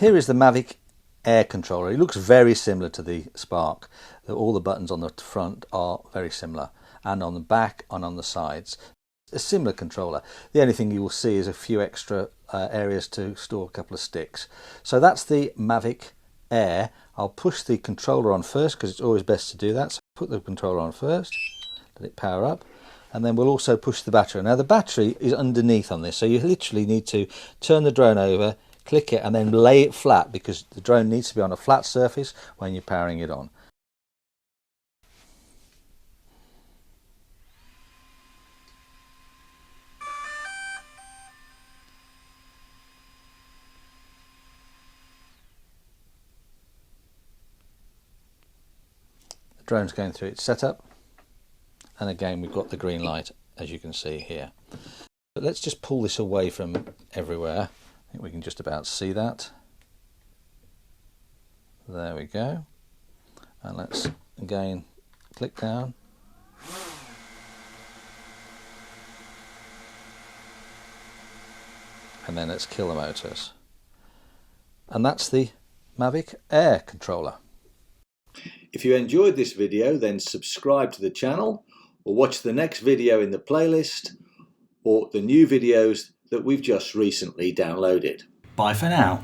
Here is the Mavic Air controller. It looks very similar to the Spark. All the buttons on the front are very similar, and on the back and on the sides. A similar controller. The only thing you will see is a few extra areas to store a couple of sticks. So that's the Mavic Air. I'll push the controller on first because it's always best to do that. So put the controller on first, let it power up, and then we'll also push the battery. Now the battery is underneath on this, so you literally need to turn the drone over, click it, and then lay it flat, because the drone needs to be on a flat surface when you're powering it on. The drone's going through its setup, and again we've got the green light, as you can see here. But let's just pull this away from everywhere. I think we can just about see that. There we go. And let's again click down. And then let's kill the motors. And that's the Mavic Air controller. If you enjoyed this video, then subscribe to the channel, or watch the next video in the playlist, or the new videos that we've just recently downloaded. Bye for now.